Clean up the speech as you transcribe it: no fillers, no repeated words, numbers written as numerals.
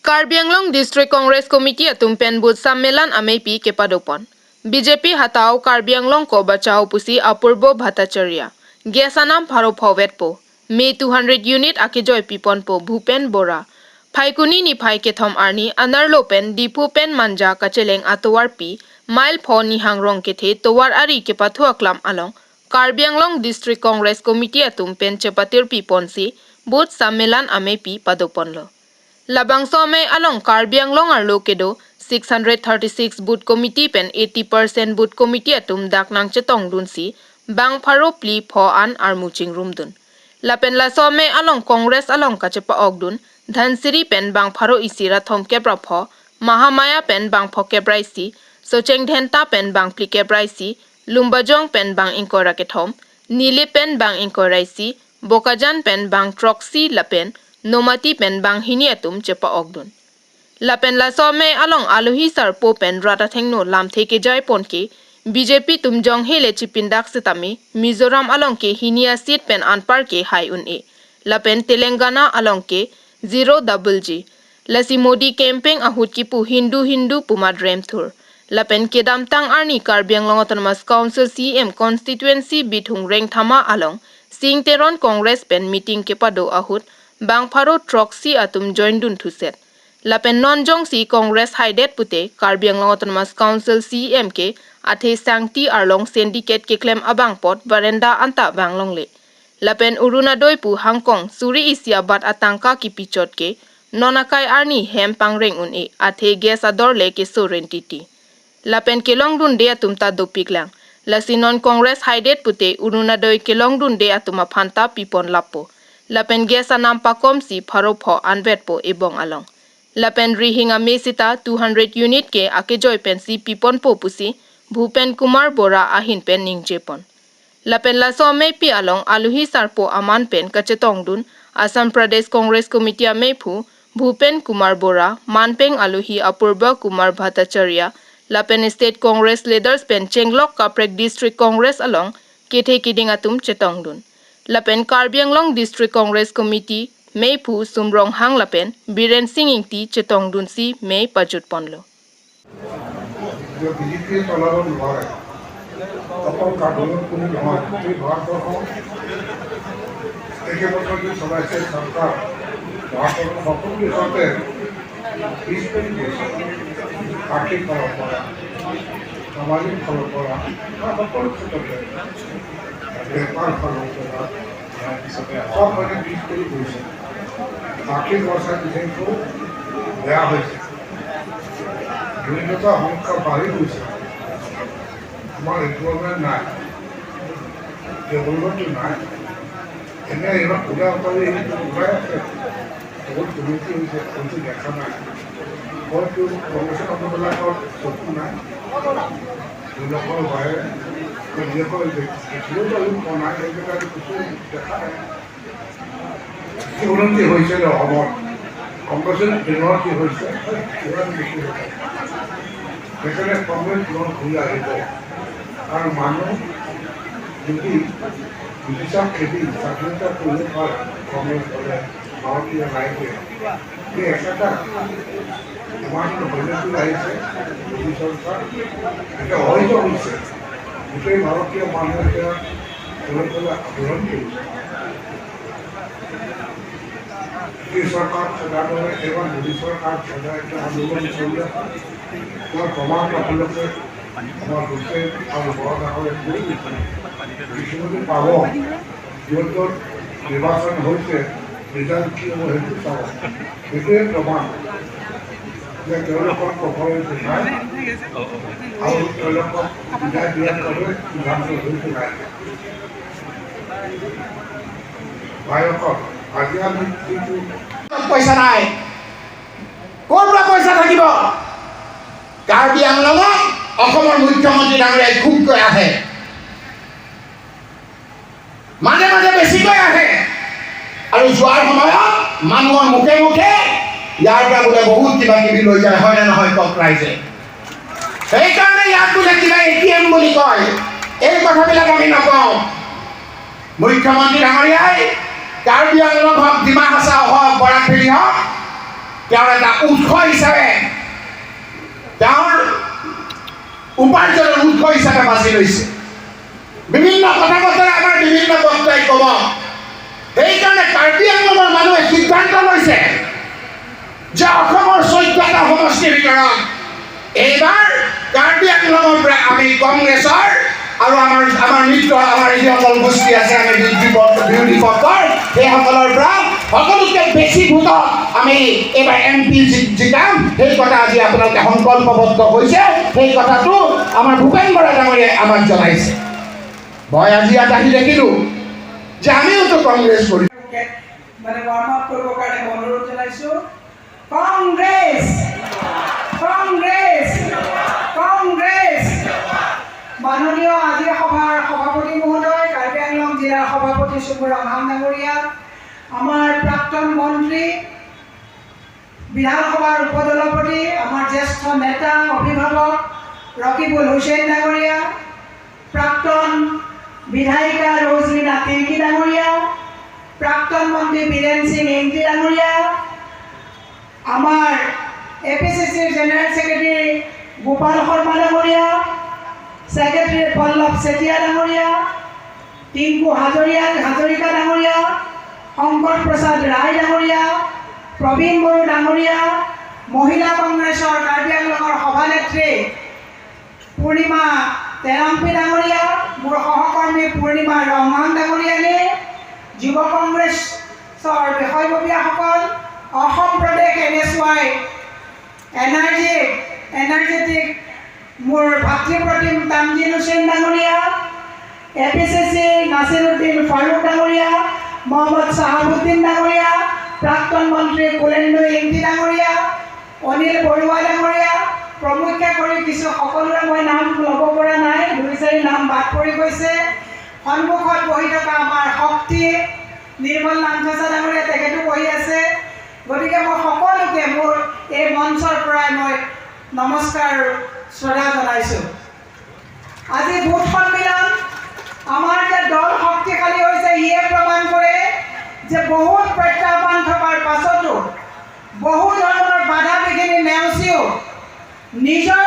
Karbi Anglong District Congress Committee atumpen booth sammelan amepi ke padopon. BJP hatau Karbi Anglong ko bachao pusi Apurbo Bhattacharya. Gesanam pharo phowet po. May 200 unit akejoy pipon po Bhupen Bora. Phaikuni ni phai ke thom arni anarlopen dipu pen manja kacheleng atowar pi mile pho ni hangrong ke the towar ari ke pathu aklam along. Karbi Anglong District Congress Committee atumpen chepatir pipon si booth sammelan amepi padopon lo. Labang some along Karbi Anglong arlo kedo 636 boot committee pen 80% boot committee atum dak nang chetong dun si bang pharo pli pho an armuching room dun. Lapen la some along Congress along kachepa ogdun Dhansiri pen bang pharo isira thom kebra pho Mahamaya pen bang pho kebra isi Socheng Dhenta pen bang pli kebra isi Lumbajong pen bang inkora ke thom Nile pen bang inkora isi Bokajan pen bang Troxy lapen Nomati pen bang hini atum chepa ogdun. Lapen la some along aluhi sar po pen rata thengno lam theke jai pon ke BJP tumjong hele chipindak setami Mizoram along ke hinia seat pen anpar ke hai un e. Lapen Telangana along ke 0GG. Lasi Modi camping ahut ki pu Hindu pumadrem thur. Lapen kedam tang arni Karbi Anglong Autonomous Council CM constituency bithung reng thama along Singteron Congress pen meeting ke pado ahut bang pharo Troxy atum join dun thuset. Lapen nonjong si Congress haidet pute Karbi Anglong Autonomous Council CM ke athe sangti arlong syndicate ke klem abang pot barenda anta banglong le. Lapen urunadoi pu Hangkong suri isia bat atangka ki pichot ke nonakai arni hem pangreng un e athe ges ador le ke sorentiti. Lapen kelong dun de atum ta dopiklang. Lasi non Congress haidet pute urunadoi kelong dun de atuma phanta pipon lapo. Lapen gesa nampa komsi pharo pho anvet po ebong along. Lapen rihinga mesita 200 unit ke akejoy pensi pipon po pusi Bhupen Kumar Bora ahin pen ning jepon. Lapen la some pi along aluhi sarpo aman pen kachetong dun Assam Pradesh Congress Committee mepu Bhupen Kumar Bora manpeng aluhi Apurba Kumar Bhattacharya Lapen State Congress leaders pen Chenglok Kaprek District Congress along kethe kiding atum chetong dun. Lapen Karbi Anglong District Congress Committee May Pu Sumrong Hang Lapen Biren Singing Ti Chetong Dunsi May Pajut Ponlo. जो BJP तलावन हुआ है अपन कानून कुनी जमात के बात तो हो एक बच्चों की समस्या सरकार बात तो अपन के साथ इस पे आर्थिक फल पड़ा सामाजिक फल पड़ा अपन से तो व्यापार फल पड़ा सब बने बीस पे हुई है आर्थिक वर्षा किसी को गया है বিভিন্ন সংখ্যা বাড়ি গৈছে আমার এমপ্লয়মেন্ট নাই ডেভেলপমেন্ট নাই এনে এবার পূজা করে উপায় আছে বহুত দুর্নীতি হয়েছে কিন্তু দেখা নাই হয়তো কংগ্রেসের আপনার চকু নাই দুর্নীতির বাইরে নাই এইবিলাক কিছু দেখা নাই কি উন্নতি হয়েছে অসমত কংগ্রেসের দিনৰ কি হৈছে কিমান বেছি হৈছে সেখানে কংগ্রেস লোন ঘুরে আসব কারণ মানুষ যদি হিসাব খেতে স্বাধীনতা তৈরি হয় কংগ্রেস দলে ভারতীয় রাইজে যে একটা মানুষ হইলেছিল আহিছে মোদী সরকার এটা হয়তো হয়েছে গোটেই ভারতীয় মানুষকে তৈরি করে আন্দোলন কৰিছে ব্রিটিশ সরকার সদাগরে এবং মোদী সরকার সদা একটা আন্দোলন চলি আছে তার প্রমাণ আপনাদেরকে আমার বলতে আমি বড় করে কিছুদিন পাব যেহেতু নির্বাচন হয়েছে রেজাল্ট কি হব সেইটো চাব সেইটোৱে প্ৰমাণ যে তেওঁলোকৰ পাৰফৰমেন্স নাই আৰু তেওঁলোকক বিদায় দিয়াৰ বাবে সিদ্ধান্ত লৈছে নাই ভাইসকল আজি আমি যিটো পইচা নাই ক'ৰ পৰা পইচা থাকিব কাৰ্বি আংলঙত অসমৰ মুখ্যমন্ত্ৰী ডাঙৰীয়াই খুবকৈ আহে মাজে মাজে বেছিকৈ আহে আৰু যোৱাৰ সময়ত মানুহৰ মুখে মুখে ইয়াৰ পৰা বোলে বহুত কিবা কিবি লৈ যায় হয় নে নহয় কওক ৰাইজে সেইকাৰণে ইয়াক বোলে কিবা ATM বুলি কয় এই কথাবিলাক আমি নকওঁ মুখ্যমন্ত্ৰী ডাঙৰীয়াই কাৰ্বি আংলং হওক ডিমা হাছাও হওক বৰাকভেলী হওক তেওঁৰ এটা উৎস হিচাপে তেওঁৰ উপাৰ্জনৰ উৎস হিচাপে বাছি লৈছে বিভিন্ন কথা বতৰা আমাৰ বিভিন্ন বক্তাই ক'ব সেইকাৰণে কাৰ্বি আংলঙৰ মানুহে সিদ্ধান্ত লৈছে যে অসমৰ 14টা সমষ্টিৰ ভিতৰত এইবাৰ কাৰ্বি আংলঙৰ পৰা আমি কংগ্ৰেছৰ আৰু আমাৰ মিত্ৰ আমাৰ যিসকল গোষ্ঠী আছে আমি বিৰোধী পক্ষৰ সেইসকলৰ পৰা সকলোতকৈ বেছি ভোটত আমি এইবাৰ MP জিকাম সেই কথা আজি আপোনালোকে সংকল্পবদ্ধ হৈছে সেই কথাটো আমাৰ ভূপেন বৰা ডাঙৰীয়াই আমাক জনাইছে মই আজি ইয়াত আহি দেখিলোঁ যে আমিওতো কংগ্ৰেছ কৰি মানে ৱাৰ্ম আপ কৰিবৰ কাৰণে অনুৰোধ জনাইছোঁ কংগ্ৰেছ কংগ্ৰেছ কংগ্ৰেছ মাননীয় আজিৰ সভাৰ সভাপতি মহোদয় কাৰ্বি আংলং জিলাৰ সভাপতি চুবুৰ ৰঙাম ডাঙৰীয়া আমাৰ প্ৰাক্তন মন্ত্ৰী বিধানসভাৰ উপদলপতি আমাৰ জ্যেষ্ঠ নেতা অভিভাৱক ৰকিবুল হুছেইন ডাঙৰীয়া প্ৰাক্তন বিধায়িকা ৰজলিনা তিৰ্কী ডাঙৰীয়া প্ৰাক্তন মন্ত্ৰী বীৰেন সিং এংটি ডাঙৰীয়া আমাৰ APCCৰ জেনেৰেল ছেক্ৰেটাৰী গোপাল শৰ্মা ডাঙৰীয়া ছেক্ৰেটাৰী পল্লৱ চেতিয়া ডাঙৰীয়া টিংকু হাজৰিকা ডাঙৰীয়া শংকৰ প্ৰসাদ ৰায় ডাঙৰীয়া প্ৰবীণ বড়ো ডাঙৰীয়া মহিলা কংগ্ৰেছৰ কাৰ্বি আংলঙৰ সভানেত্ৰী পূৰ্ণিমা তেৰাম্পী ডাঙৰীয়া মোৰ সহকৰ্মী পূৰ্ণিমা ৰহমান ডাঙৰীয়ানী যুৱ কংগ্ৰেছৰ বিষয়ববীয়াসকল অসম প্ৰদেশ NSY এনাৰ্জেটিক মোৰ ভাতৃপ্ৰতিম তামজিন হুছেইন ডাঙৰীয়া APCC নাছিৰুদ্দিন ফাৰুক ডাঙৰীয়া মহম্মদ চাহাবুদ্দিন ডাঙৰীয়া প্ৰাক্তন মন্ত্ৰী কুলেন্দু ইংতি ডাঙৰীয়া অনিল বৰুৱা ডাঙৰীয়া প্ৰমুখ্যে কৰি কিছু সকলোৰে মই নাম ল'ব পৰা নাই 2-4 নাম বাদ পৰি গৈছে সন্মুখত বহি থকা আমাৰ শক্তি নিৰ্মল নাংথচা ডাঙৰীয়া তেখেতো বহি আছে গতিকে মই সকলোকে মোৰ এই মঞ্চৰ পৰাই মই নমস্কাৰ শ্ৰদ্ধা জনাইছোঁ আজি ভোট সন্মিলন আমাৰ যে দল শক্তিশালী হৈছে ইয়ে প্ৰমাণ কৰে যে বহুত প্ৰত্যাহ্বান থকাৰ পাছতো বহু ধৰণৰ বাধা বিঘিনি নেওচিও নিজৰ